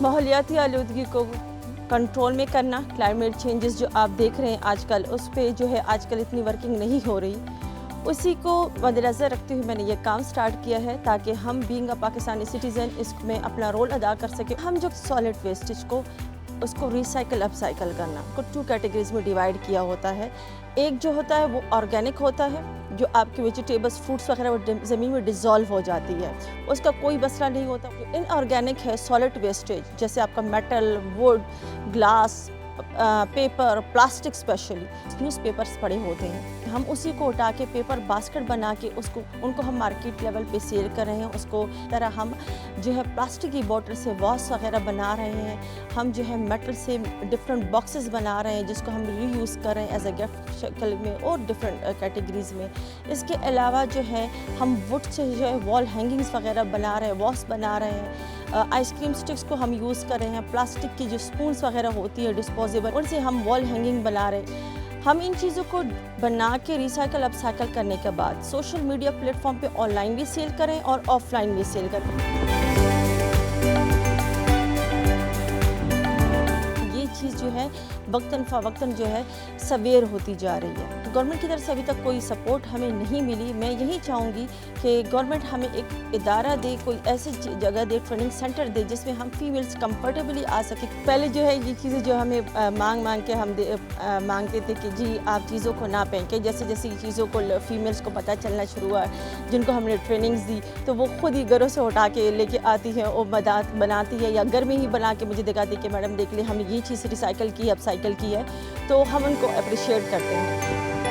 माहौलियाती आलूदगी को कंट्रोल में करना, क्लाइमेट चेंजेस जो आप देख रहे हैं आजकल, उस पे जो है आजकल इतनी वर्किंग नहीं हो रही। उसी को मद्देनज़र रखते हुए मैंने ये काम स्टार्ट किया है ताकि हम बीइंग अ पाकिस्तानी सिटीज़न इसमें अपना रोल अदा कर सकें। हम जो सॉलिड वेस्टेज को उसको रिसाइकल अपसाइकल करना को 2 कैटेगरीज में डिवाइड किया होता है। एक जो होता है वो ऑर्गेनिक होता है, जो आपके वेजिटेबल्स फ्रूट्स वगैरह वो ज़मीन में डिज़ोल्व हो जाती है, उसका कोई मसला नहीं होता। इनऑर्गेनिक है सॉलिड वेस्टेज, जैसे आपका metal, would, glass, paper, plastic specially newspapers पड़े होते हैं, हम उसी को उठा के पेपर बास्केट बना के उनको हम मार्केट लेवल पे सेल कर रहे हैं। उसको तरह हम जो है प्लास्टिक की बोतल से वॉश वगैरह बना रहे हैं, हम जो है मेटल से डिफरेंट बॉक्सेस बना रहे हैं जिसको हम रीयूज़ कर रहे हैं एज अ गिफ्ट शक्ल में और डिफरेंट कैटेगरीज़ में। इसके अलावा जो है हम वुड से जो है वॉल हैंगिंग्स वगैरह बना रहे हैं, वॉश बना रहे हैं। आइसक्रीम स्टिक्स को हम यूज़ कर रहे हैं, प्लास्टिक की जो स्पून्स वगैरह होती है डिस्पोजेबल, उनसे हम वॉल हैंगिंग बना रहे हैं। हम इन चीज़ों को बना के रिसाइकल अपसाइकल करने के बाद सोशल मीडिया प्लेटफॉर्म पे ऑनलाइन भी सेल करें और ऑफलाइन भी सेल करें। ये चीज़ जो है वक्तन फ़वक्तन जो है सवेर होती जा रही है। गवर्नमेंट की तरफ से अभी तक कोई सपोर्ट हमें नहीं मिली। मैं यही चाहूँगी कि गवर्नमेंट हमें एक इदारा दे, कोई ऐसी जगह दे, ट्रेनिंग सेंटर दे जिसमें हम फीमेल्स कंफर्टेबली आ सके। पहले जो है ये चीज़ें जो हमें मांग के हम मांगते थे कि जी आप चीज़ों को ना फेंकें। जैसे जैसे ये चीज़ों को फीमेल्स को पता चलना शुरू हुआ, जिनको हमने ट्रेनिंग्स दी, तो वो खुद ही घरों से उठा के लेके आती है और मदद बनाती है या घर में ही बना के मुझे दिखाती है कि मैडम देख ले हमने ये चीज़ रिसाइकिल की, अपसाइकिल की है, तो हम उनको अप्रिशिएट करते हैं।